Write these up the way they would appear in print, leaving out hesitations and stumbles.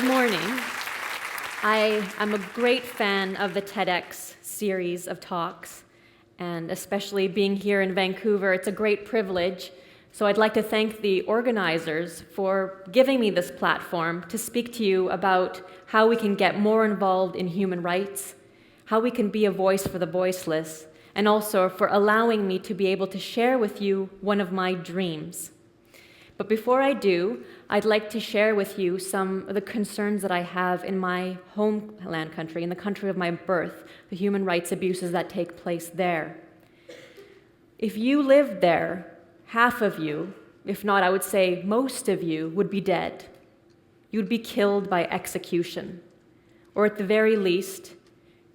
morning. I am a great fan of the TEDx series of talks, and especially being here in Vancouver, it's a great privilege. So I'd like to thank the organizers for giving me this platform to speak to you about how we can get more involved in human rights, how we can be a voice for the voiceless, and also for allowing me to be able to share with you one of my dreams. But before I do, I'd like to share with you some of the concerns that I have in my homeland country, in the country of my birth, the human rights abuses that take place there. If you lived there, half of you, if not, I would say most of you, would be dead. You would be killed by execution, or at the very least,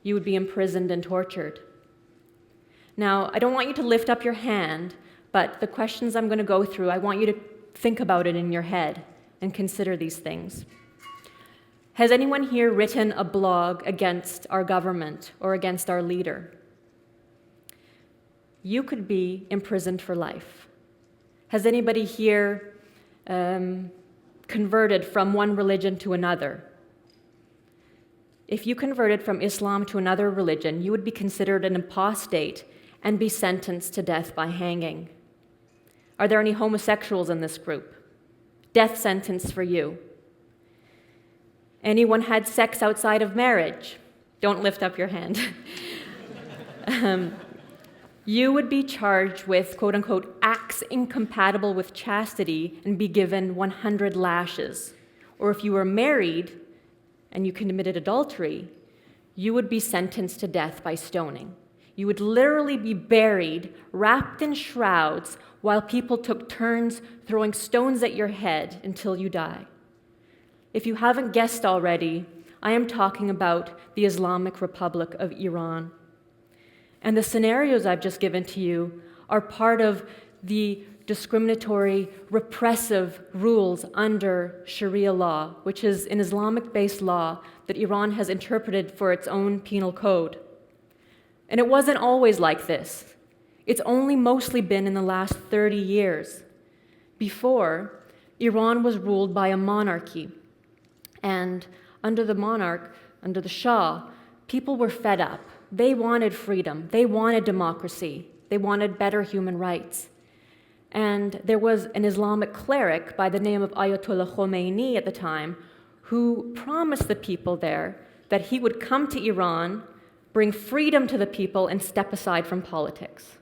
you would be imprisoned and tortured. Now, I don't want you to lift up your hand, but the questions I'm going to go through, I want you to think about it in your head and consider these things. Has anyone here written a blog against our government or against our leader? You could be imprisoned for life. Has anybody here converted from one religion to another? If you converted from Islam to another religion, you would be considered an apostate and be sentenced to death by hanging. Are there any homosexuals in this group? Death sentence for you. Anyone had sex outside of marriage? Don't lift up your hand. You would be charged with, quote unquote, acts incompatible with chastity and be given 100 lashes. Or if you were married and you committed adultery, you would be sentenced to death by stoning. You would literally be buried, wrapped in shrouds, while people took turns throwing stones at your head until you die. If you haven't guessed already, I am talking about the Islamic Republic of Iran. And the scenarios I've just given to you are part of the discriminatory, repressive rules under Sharia law, which is an Islamic-based law that Iran has interpreted for its own penal code. And it wasn't always like this. It's only mostly been in the last 30 years. Before, Iran was ruled by a monarchy. And under the monarch, under the Shah, people were fed up. They wanted freedom. They wanted democracy. They wanted better human rights. And there was an Islamic cleric by the name of Ayatollah Khomeini at the time who promised the people there that he would come to Iran, bring freedom to the people, and step aside from politics.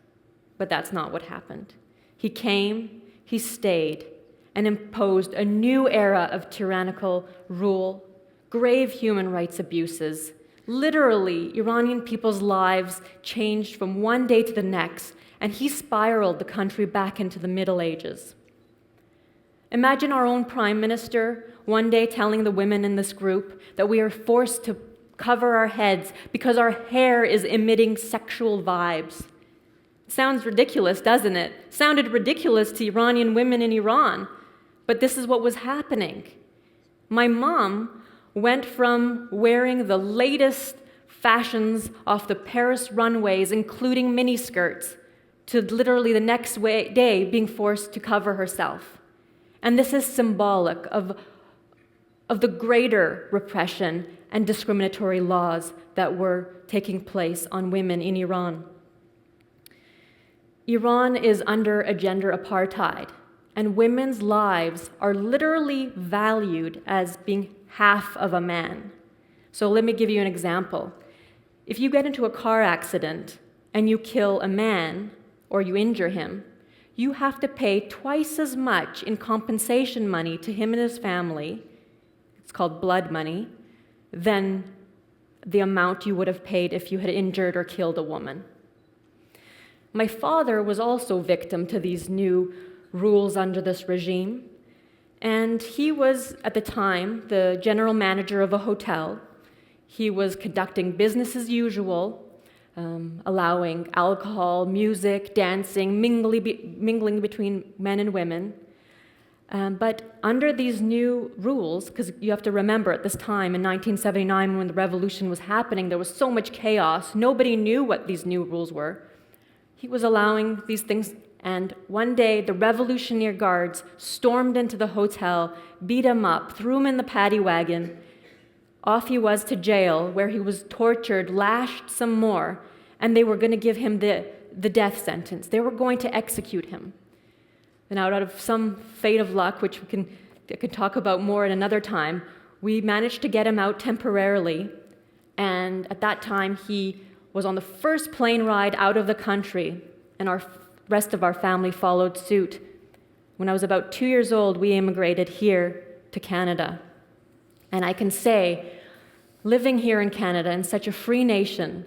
But that's not what happened. He came, he stayed, and imposed a new era of tyrannical rule, grave human rights abuses. Literally, Iranian people's lives changed from one day to the next, and he spiraled the country back into the Middle Ages. Imagine our own prime minister one day telling the women in this group that we are forced to cover our heads because our hair is emitting sexual vibes. Sounds ridiculous, doesn't it? Sounded ridiculous to Iranian women in Iran, but this is what was happening. My mom went from wearing the latest fashions off the Paris runways, including miniskirts, to literally the next day being forced to cover herself. And this is symbolic of the greater repression and discriminatory laws that were taking place on women in Iran. Iran is under a gender apartheid, and women's lives are literally valued as being half of a man. So let me give you an example. If you get into a car accident and you kill a man or you injure him, you have to pay twice as much in compensation money to him and his family, it's called blood money, than the amount you would have paid if you had injured or killed a woman. My father was also victim to these new rules under this regime, and he was, at the time, the general manager of a hotel. He was conducting business as usual, allowing alcohol, music, dancing, mingling between men and women. But under these new rules, because you have to remember at this time in 1979 when the revolution was happening, there was so much chaos, nobody knew what these new rules were. He was allowing these things And one day, the Revolutionary Guards stormed into the hotel, beat him up, threw him in the paddy wagon. Off he was to jail, where he was tortured, lashed some more, and they were going to give him the death sentence. They were going to execute him. And out of some fate of luck, which I can talk about more at another time, we managed to get him out temporarily. And at that time, he was on the first plane ride out of the country, and our rest of our family followed suit. When I was about 2 years old, we immigrated here to Canada. And I can say, living here in Canada, in such a free nation,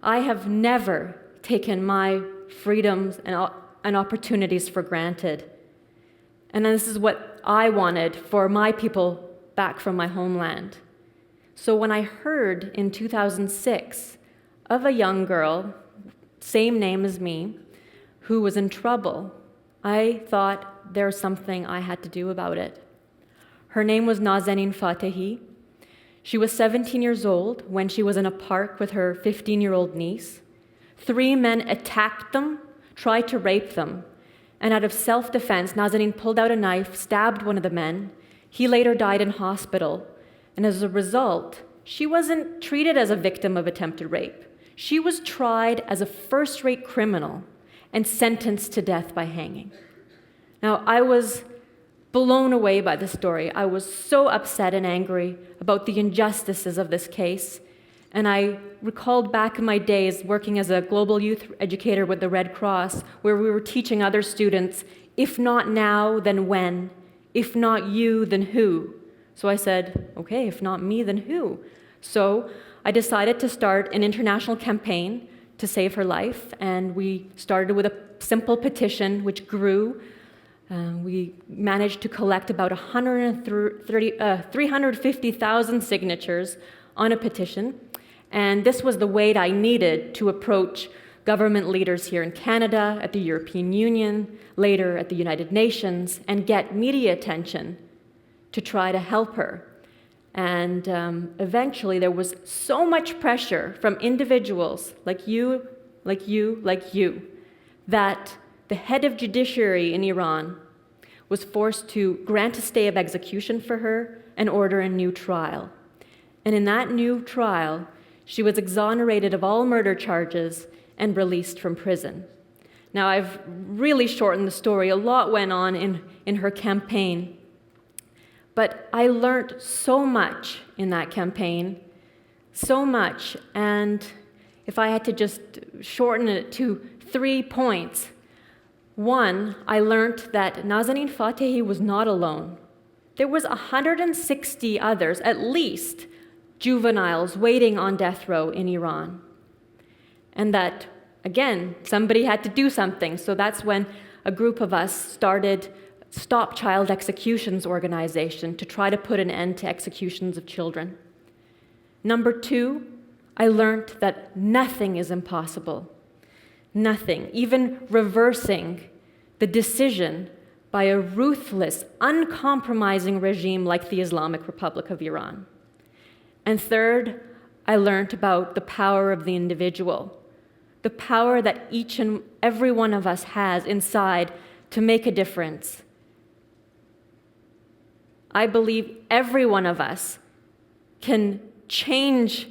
I have never taken my freedoms and opportunities for granted. And this is what I wanted for my people back from my homeland. So when I heard in 2006 of a young girl, same name as me, who was in trouble, I thought there was something I had to do about it. Her name was Nazanin Afshin-Jam. She was 17 years old when she was in a park with her 15-year-old niece. 3 men attacked them, tried to rape them, and out of self-defense, Nazanin pulled out a knife, stabbed one of the men. He later died in hospital, and as a result, she wasn't treated as a victim of attempted rape. She was tried as a first-rate criminal and sentenced to death by hanging. Now, I was blown away by the story. I was so upset and angry about the injustices of this case, and I recalled back in my days working as a global youth educator with the Red Cross, where we were teaching other students, if not now, then when? If not you, then who? So I said, okay, if not me, then who? So I decided to start an international campaign to save her life, and we started with a simple petition which grew. We managed to collect about 350,000 signatures on a petition, and this was the weight I needed to approach government leaders here in Canada, at the European Union, later at the United Nations, and get media attention to try to help her. And eventually there was so much pressure from individuals like you, that the head of judiciary in Iran was forced to grant a stay of execution for her and order a new trial. And in that new trial, she was exonerated of all murder charges and released from prison. Now, I've really shortened the story. A lot went on in her campaign. But I learned so much in that campaign, so much. And if I had to just shorten it to 3 points, 1, I learned that Nazanin Afshin-Jam was not alone. There was 160 others, at least, juveniles waiting on death row in Iran. And that, again, somebody had to do something. So that's when a group of us started Stop Child Executions organization to try to put an end to executions of children. Number 2, I learned that nothing is impossible. Nothing, even reversing the decision by a ruthless, uncompromising regime like the Islamic Republic of Iran. And third, I learned about the power of the individual, the power that each and every one of us has inside to make a difference. I believe every one of us can change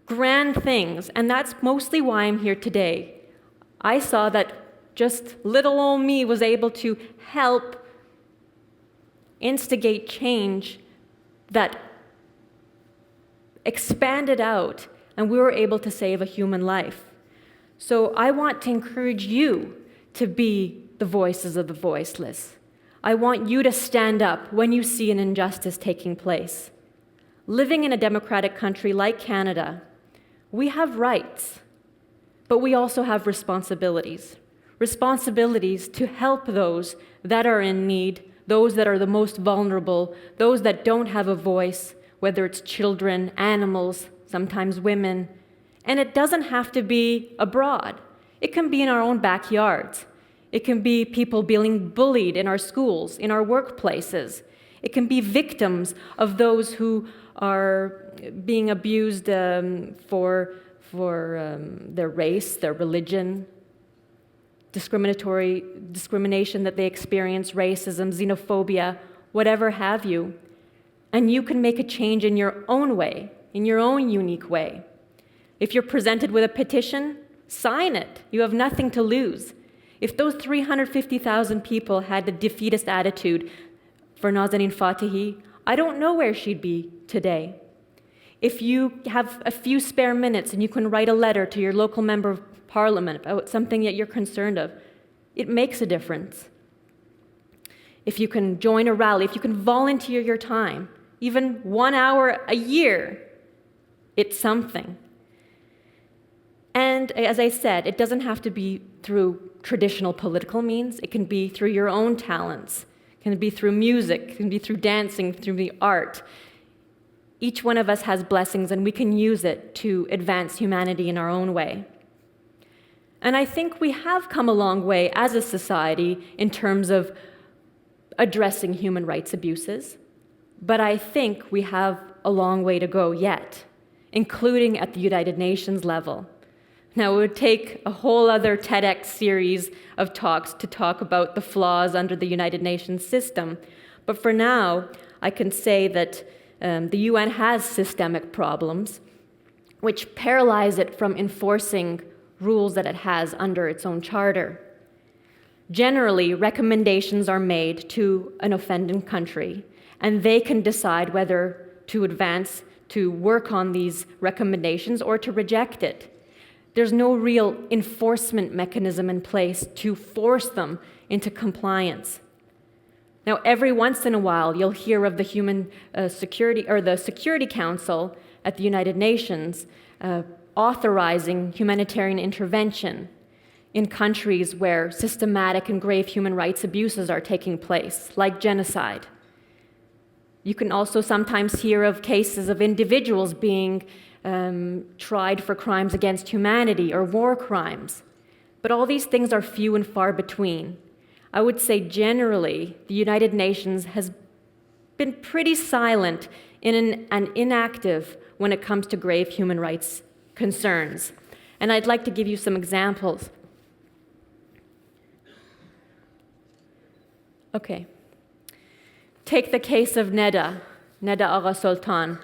grand things, and that's mostly why I'm here today. I saw that just little old me was able to help instigate change that expanded out, and we were able to save a human life. So I want to encourage you to be the voices of the voiceless. I want you to stand up when you see an injustice taking place. Living in a democratic country like Canada, we have rights, but we also have responsibilities. Responsibilities to help those that are in need, those that are the most vulnerable, those that don't have a voice, whether it's children, animals, sometimes women. And it doesn't have to be abroad. It can be in our own backyards. It can be people being bullied in our schools, in our workplaces. It can be victims of those who are being abused for their race, their religion. discrimination that they experience, racism, xenophobia, whatever have you. And you can make a change in your own way, in your own unique way. If you're presented with a petition, sign it. You have nothing to lose. If those 350,000 people had a defeatist attitude for Nazanin Fatihi, I don't know where she'd be today. If you have a few spare minutes and you can write a letter to your local member of parliament about something that you're concerned of, it makes a difference. If you can join a rally, if you can volunteer your time, even 1 hour a year, it's something. And as I said, it doesn't have to be through traditional political means. It can be through your own talents. It can be through music. It can be through dancing, through the art. Each one of us has blessings, and we can use it to advance humanity in our own way. And I think we have come a long way as a society in terms of addressing human rights abuses. But I think we have a long way to go yet, including at the United Nations level. Now, it would take a whole other TEDx series of talks to talk about the flaws under the United Nations system. But for now, I can say that the UN has systemic problems which paralyze it from enforcing rules that it has under its own charter. Generally, recommendations are made to an offending country, and they can decide whether to advance, to work on these recommendations, or to reject it. There's no real enforcement mechanism in place to force them into compliance. Now, every once in a while, you'll hear of the Security Council at the United Nations authorizing humanitarian intervention in countries where systematic and grave human rights abuses are taking place, like genocide. You can also sometimes hear of cases of individuals being tried for crimes against humanity or war crimes. But all these things are few and far between. I would say generally, the United Nations has been pretty silent and inactive when it comes to grave human rights concerns. And I'd like to give you some examples. Okay. Take the case of Neda Agha Soltan.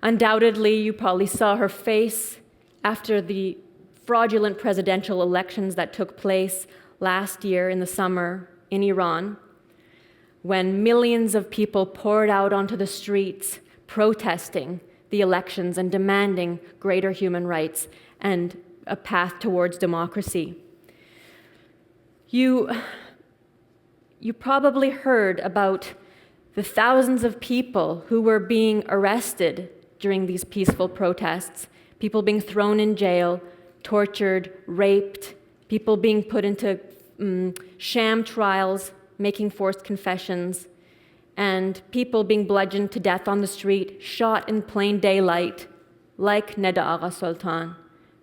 Undoubtedly, you probably saw her face after the fraudulent presidential elections that took place last year in the summer in Iran, when millions of people poured out onto the streets protesting the elections and demanding greater human rights and a path towards democracy. You probably heard about the thousands of people who were being arrested during these peaceful protests, people being thrown in jail, tortured, raped, people being put into sham trials, making forced confessions, and people being bludgeoned to death on the street, shot in plain daylight, like Neda Agha Soltan,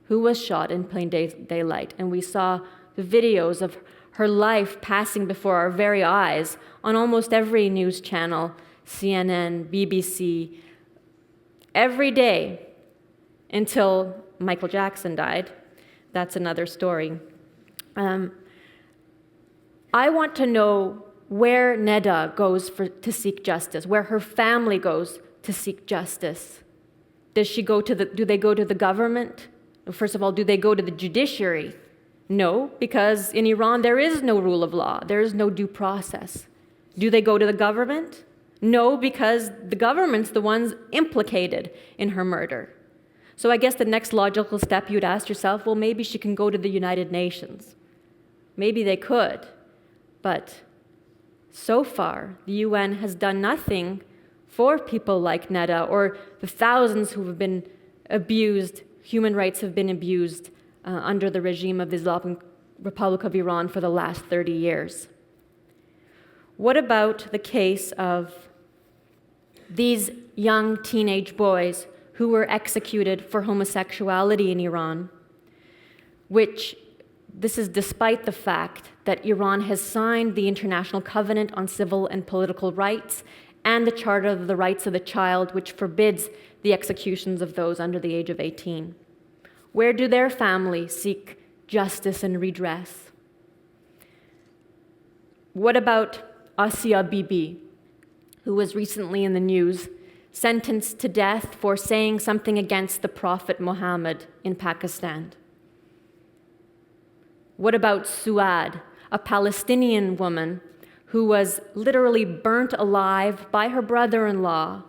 who was shot in plain daylight. And we saw the videos of her life passing before our very eyes on almost every news channel, CNN, BBC, every day until Michael Jackson died. That's another story. I want to know where Neda goes to seek justice, where her family goes to seek justice. Do they go to the government? First of all, do they go to the judiciary? No, because in Iran there is no rule of law. There is no due process. Do they go to the government? No, because the government's the ones implicated in her murder. So I guess the next logical step you'd ask yourself, well, maybe she can go to the United Nations. Maybe they could. But so far, the UN has done nothing for people like Neda or the thousands who have been abused, human rights have been abused under the regime of the Islamic Republic of Iran for the last 30 years. What about the case of these young teenage boys who were executed for homosexuality in Iran, which this is despite the fact that Iran has signed the International Covenant on Civil and Political Rights and the Charter of the Rights of the Child, which forbids the executions of those under the age of 18. Where do their families seek justice and redress? What about Asia Bibi, who was recently in the news, sentenced to death for saying something against the Prophet Muhammad in Pakistan? What about Suad, a Palestinian woman who was literally burnt alive by her brother-in-law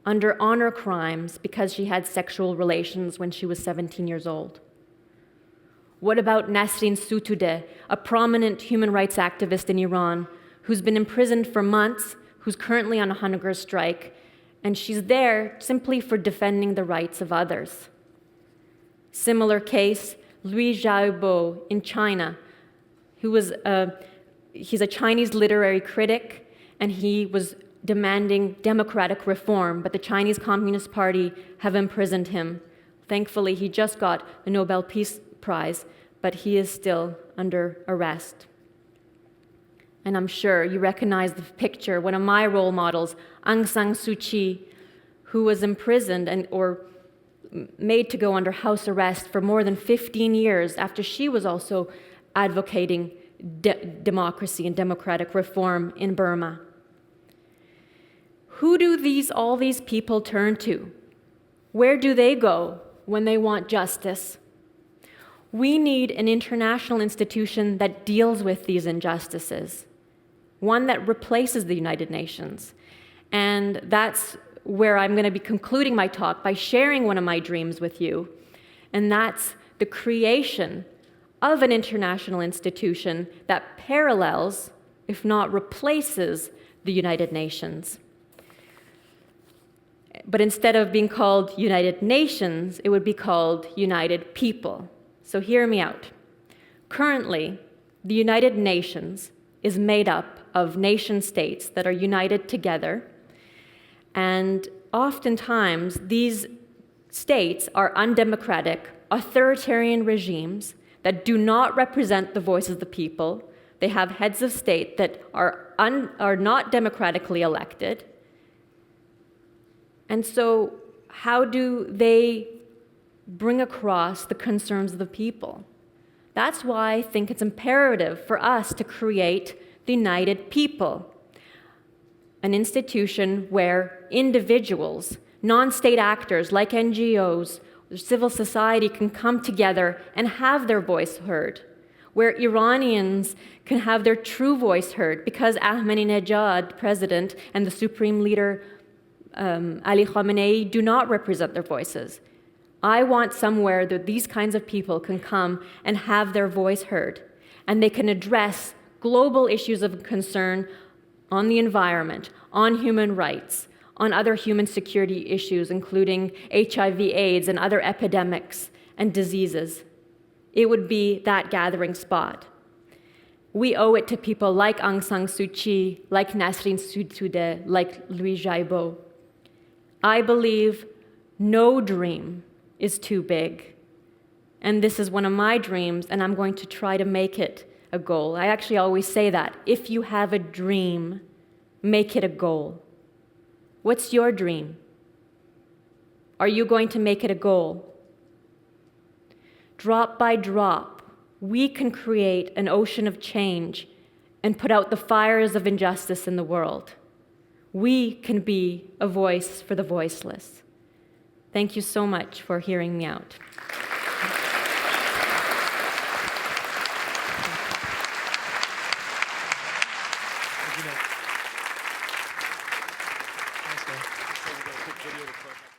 under honor crimes because she had sexual relations when she was 17 years old? What about Nasrin Sotoudeh, a prominent human rights activist in Iran who's been imprisoned for months, who's currently on a hunger strike, and she's there simply for defending the rights of others? Similar case, Liu Xiaobo in China, he's a Chinese literary critic, and he was demanding democratic reform, but the Chinese Communist Party have imprisoned him. Thankfully, he just got the Nobel Peace Prize, but he is still under arrest. And I'm sure you recognize the picture, one of my role models, Aung San Suu Kyi, who was imprisoned or made to go under house arrest for more than 15 years after she was also advocating democracy and democratic reform in Burma. Who do all these people turn to? Where do they go when they want justice? We need an international institution that deals with these injustices, one that replaces the United Nations. And that's where I'm going to be concluding my talk by sharing one of my dreams with you, and that's the creation of an international institution that parallels, if not replaces, the United Nations. But instead of being called United Nations, it would be called United People. So hear me out. Currently, the United Nations is made up of nation states that are united together, and oftentimes these states are undemocratic, authoritarian regimes that do not represent the voice of the people. They have heads of state that are not democratically elected. And so how do they bring across the concerns of the people? That's why I think it's imperative for us to create the United People, an institution where individuals, non-state actors like NGOs, civil society can come together and have their voice heard, where Iranians can have their true voice heard because Ahmadinejad, president, and the supreme leader Ali Khamenei do not represent their voices. I want somewhere that these kinds of people can come and have their voice heard, and they can address global issues of concern on the environment, on human rights, on other human security issues, including HIV/AIDS and other epidemics and diseases. It would be that gathering spot. We owe it to people like Aung San Suu Kyi, like Nasrin Sotoudeh, like Liu Xiaobo. I believe no dream is too big. And this is one of my dreams, and I'm going to try to make it a goal. I actually always say that. If you have a dream, make it a goal. What's your dream? Are you going to make it a goal? Drop by drop, we can create an ocean of change and put out the fires of injustice in the world. We can be a voice for the voiceless. Thank you so much for hearing me out. Thanks, man.